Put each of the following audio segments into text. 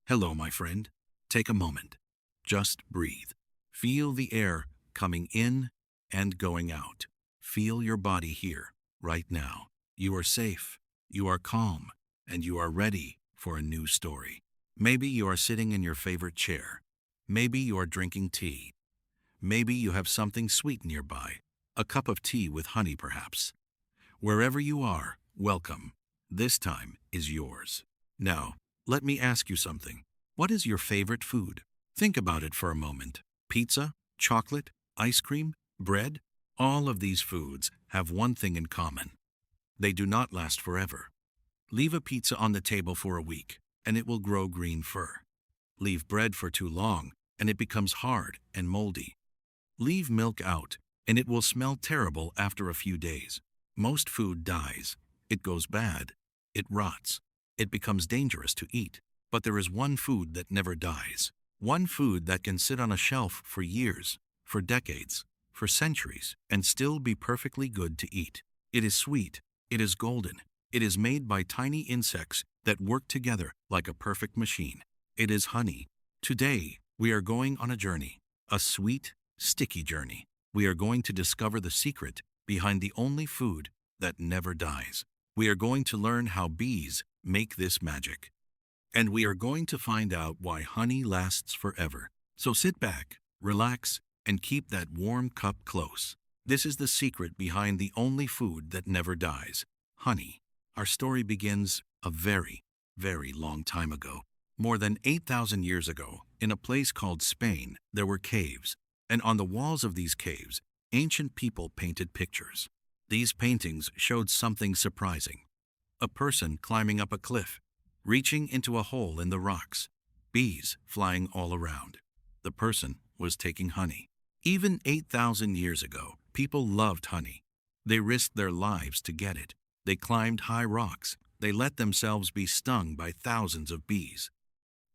Hello, my friend. Take a moment. Just breathe. Feel the air coming in and going out. Feel your body here, right now. You are safe, you are calm, and you are ready for a new story. Maybe you are sitting in your favorite chair. Maybe you are drinking tea. Maybe you have something sweet nearby. A cup of tea with honey, perhaps. Wherever you are, welcome. This time is yours. Now, let me ask you something. What is your favorite food? Think about it for a moment. Pizza, chocolate, ice cream, bread? All of these foods have one thing in common. They do not last forever. Leave a pizza on the table for a week, and it will grow green fur. Leave bread for too long, and it becomes hard and moldy. Leave milk out, and it will smell terrible after a few days. Most food dies. It goes bad. It rots. It becomes dangerous to eat. But there is one food that never dies. One food that can sit on a shelf for years, for decades, for centuries, and still be perfectly good to eat. It is sweet. It is golden. It is made by tiny insects that work together like a perfect machine. It is honey. Today, we are going on a journey, a sweet, sticky journey. We are going to discover the secret behind the only food that never dies. We are going to learn how bees make this magic. And we are going to find out why honey lasts forever. So sit back, relax, and keep that warm cup close. This is the secret behind the only food that never dies, honey. Our story begins a very, very long time ago. More than 8,000 years ago, in a place called Spain, there were caves. And on the walls of these caves, ancient people painted pictures. These paintings showed something surprising. A person climbing up a cliff, reaching into a hole in the rocks, bees flying all around. The person was taking honey. Even 8,000 years ago, people loved honey. They risked their lives to get it. They climbed high rocks. They let themselves be stung by thousands of bees.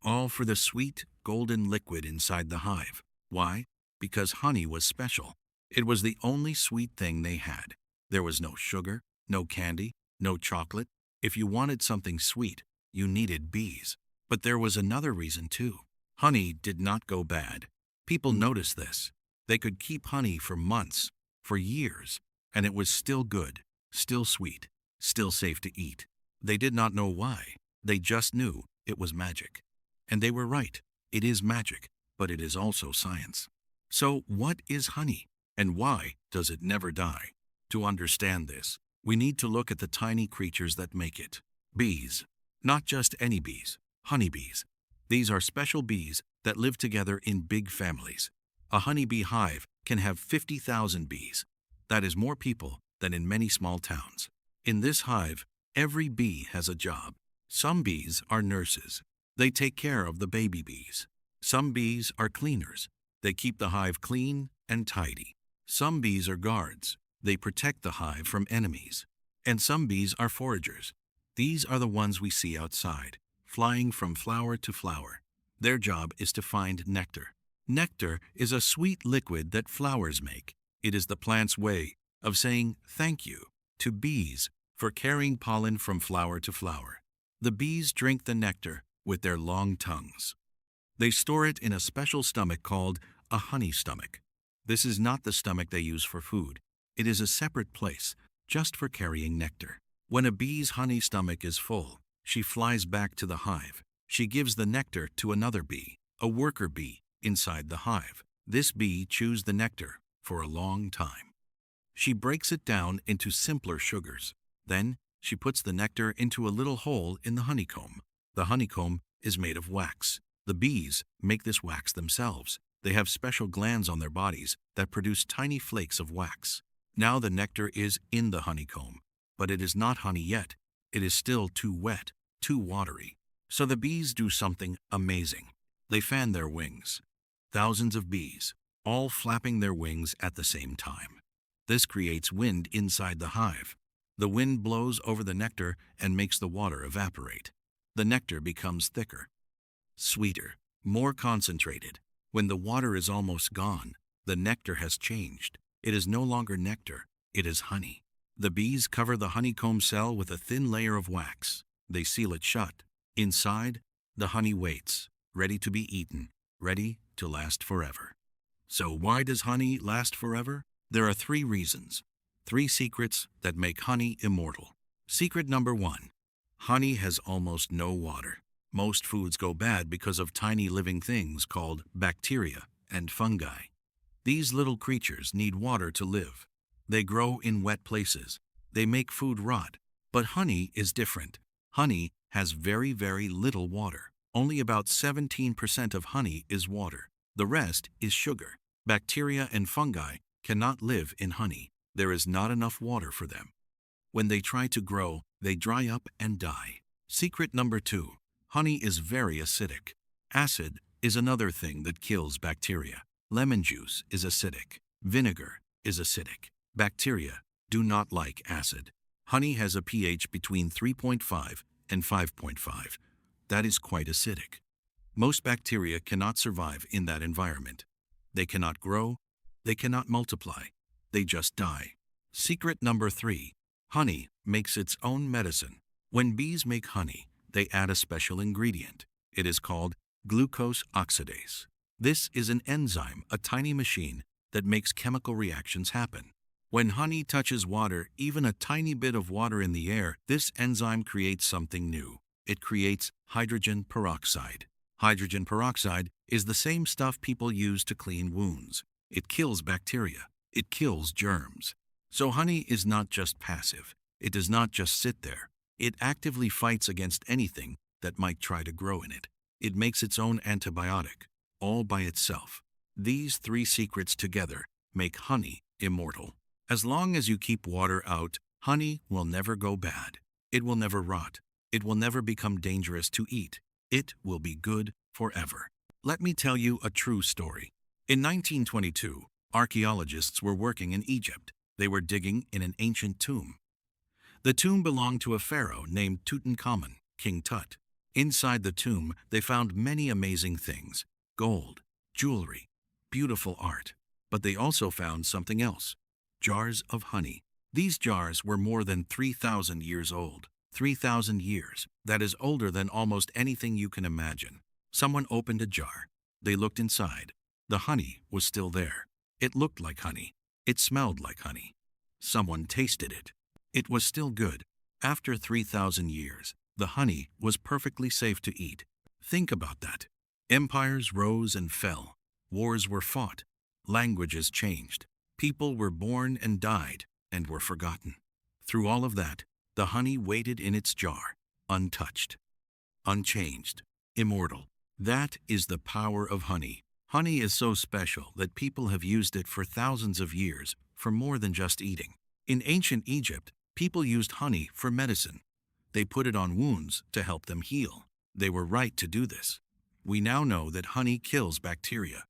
All for the sweet, golden liquid inside the hive. Why? Because honey was special. It was the only sweet thing they had. There was no sugar, no candy, no chocolate. If you wanted something sweet, you needed bees. But there was another reason too. Honey did not go bad. People noticed this. They could keep honey for months, for years, and it was still good, still sweet, still safe to eat. They did not know why. They just knew it was magic. And they were right. It is magic, but it is also science. So what is honey, and why does it never die? To understand this, we need to look at the tiny creatures that make it. Bees. Not just any bees, honeybees. These are special bees that live together in big families. A honeybee hive can have 50,000 bees. That is more people than in many small towns. In this hive, every bee has a job. Some bees are nurses. They take care of the baby bees. Some bees are cleaners. They keep the hive clean and tidy. Some bees are guards. They protect the hive from enemies. And some bees are foragers. These are the ones we see outside, flying from flower to flower. Their job is to find nectar. Nectar is a sweet liquid that flowers make. It is the plant's way of saying thank you to bees for carrying pollen from flower to flower. The bees drink the nectar with their long tongues. They store it in a special stomach called a honey stomach. This is not the stomach they use for food. It is a separate place just for carrying nectar. When a bee's honey stomach is full, she flies back to the hive. She gives the nectar to another bee, a worker bee, inside the hive. This bee chews the nectar for a long time. She breaks it down into simpler sugars. Then she puts the nectar into a little hole in the honeycomb. The honeycomb is made of wax. The bees make this wax themselves. They have special glands on their bodies that produce tiny flakes of wax. Now the nectar is in the honeycomb. But it is not honey yet. It is still too wet, too watery. So the bees do something amazing. They fan their wings. Thousands of bees, all flapping their wings at the same time. This creates wind inside the hive. The wind blows over the nectar and makes the water evaporate. The nectar becomes thicker, sweeter, more concentrated. When the water is almost gone, the nectar has changed. It is no longer nectar, it is honey. The bees cover the honeycomb cell with a thin layer of wax. They seal it shut. Inside, The honey waits, ready to be eaten, ready to last forever. So why does honey last forever? There are 3 reasons, 3 secrets that make honey immortal. Secret number 1. Honey has almost no water. Most foods go bad because of tiny living things called bacteria and fungi. These little creatures need water to live. They grow in wet places. They make food rot. But honey is different. Honey has very, very little water. Only about 17% of honey is water. The rest is sugar. Bacteria and fungi cannot live in honey. There is not enough water for them. When they try to grow, they dry up and die. Secret number 2. Honey is very acidic. Acid is another thing that kills bacteria. Lemon juice is acidic. Vinegar is acidic. Bacteria do not like acid. Honey has a pH between 3.5 and 5.5. That is quite acidic. Most bacteria cannot survive in that environment. They cannot grow. They cannot multiply. They just die. Secret number 3. Honey makes its own medicine. When bees make honey, they add a special ingredient. It is called glucose oxidase. This is an enzyme, a tiny machine that makes chemical reactions happen. When honey touches water, even a tiny bit of water in the air, this enzyme creates something new. It creates hydrogen peroxide. Hydrogen peroxide is the same stuff people use to clean wounds. It kills bacteria. It kills germs. So honey is not just passive. It does not just sit there. It actively fights against anything that might try to grow in it. It makes its own antibiotic, all by itself. These 3 secrets together make honey immortal. As long as you keep water out, honey will never go bad. It will never rot. It will never become dangerous to eat. It will be good forever. Let me tell you a true story. In 1922, archaeologists were working in Egypt. They were digging in an ancient tomb. The tomb belonged to a pharaoh named Tutankhamun, King Tut. Inside the tomb, they found many amazing things: gold, jewelry, beautiful art. But they also found something else: jars of honey. These jars were more than 3,000 years old. 3,000 years. That is older than almost anything you can imagine. Someone opened a jar. They looked inside. The honey was still there. It looked like honey. It smelled like honey. Someone tasted it. It was still good. After 3,000 years, the honey was perfectly safe to eat. Think about that. Empires rose and fell. Wars were fought. Languages changed. People were born and died and were forgotten. Through all of that, the honey waited in its jar, untouched, unchanged, immortal. That is the power of honey. Honey is so special that people have used it for thousands of years for more than just eating. In ancient Egypt, people used honey for medicine. They put it on wounds to help them heal. They were right to do this. We now know that honey kills bacteria.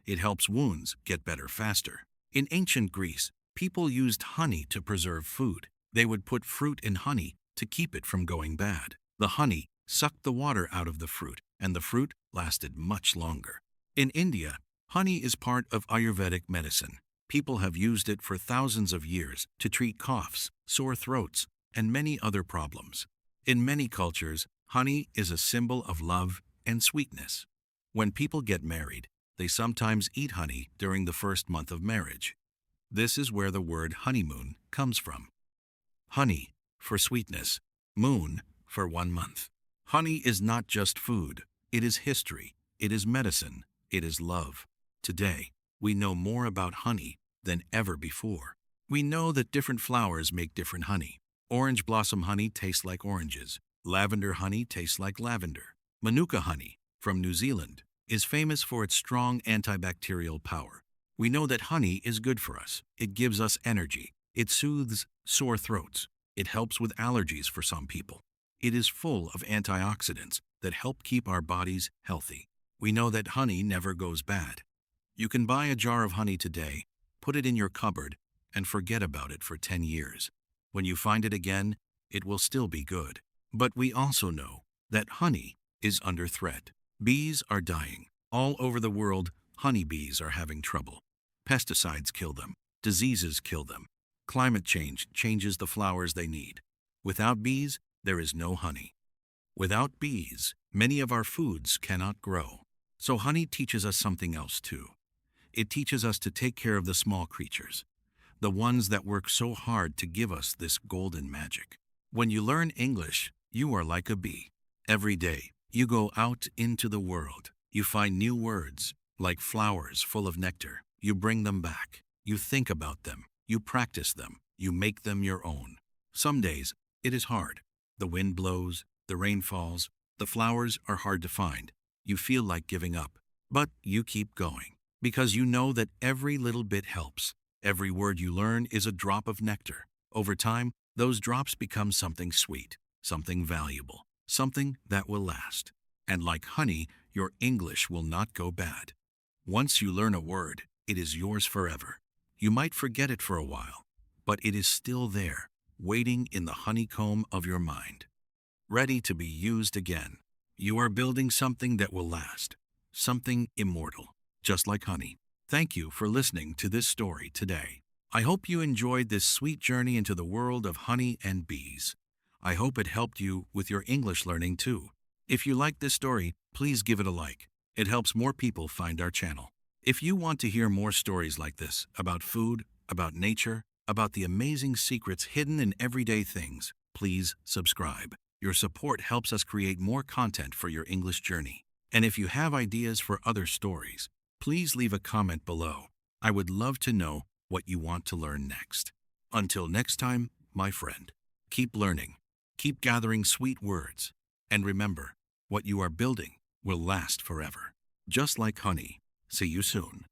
It helps wounds get better faster. In ancient Greece, people used honey to preserve food. They would put fruit in honey to keep it from going bad. The honey sucked the water out of the fruit, and the fruit lasted much longer. In India, honey is part of Ayurvedic medicine. People have used it for thousands of years to treat coughs, sore throats, and many other problems. In many cultures, honey is a symbol of love and sweetness. When people get married, they sometimes eat honey during the first month of marriage. This is where the word honeymoon comes from. Honey for sweetness, moon for 1 month. Honey is not just food. It is history. It is medicine. It is love. Today, we know more about honey than ever before. We know that different flowers make different honey. Orange blossom honey tastes like oranges. Lavender honey tastes like lavender. Manuka honey, from New Zealand, is famous for its strong antibacterial power. We know that honey is good for us. It gives us energy. It soothes sore throats. It helps with allergies for some people. It is full of antioxidants that help keep our bodies healthy. We know that honey never goes bad. You can buy a jar of honey today, put it in your cupboard, and forget about it for 10 years. When you find it again, it will still be good. But we also know that honey is under threat. Bees are dying. All over the world, honeybees are having trouble. Pesticides kill them. Diseases kill them. Climate change changes the flowers they need. Without bees, there is no honey. Without bees, Many of our foods cannot grow. So honey teaches us something else too. It teaches us to take care of the small creatures, the ones that work so hard to give us this golden magic. When you learn English, you are like a bee. Every day, you go out into the world. You find new words, like flowers full of nectar. You bring them back. You think about them. You practice them. You make them your own. Some days, it is hard. The wind blows, the rain falls, the flowers are hard to find. You feel like giving up. But you keep going, because you know that every little bit helps. Every word you learn is a drop of nectar. Over time, those drops become something sweet, something valuable, something that will last. And like honey, your English will not go bad. Once you learn a word, it is yours forever. You might forget it for a while, but it is still there, waiting in the honeycomb of your mind, ready to be used again. You are building something that will last, something immortal, just like honey. Thank you for listening to this story today. I hope you enjoyed this sweet journey into the world of honey and bees. I hope it helped you with your English learning too. If you liked this story, please give it a like. It helps more people find our channel. If you want to hear more stories like this about food, about nature, about the amazing secrets hidden in everyday things, please subscribe. Your support helps us create more content for your English journey. And if you have ideas for other stories, please leave a comment below. I would love to know what you want to learn next. Until next time, my friend, keep learning, keep gathering sweet words, and remember, what you are building will last forever. Just like honey. See you soon.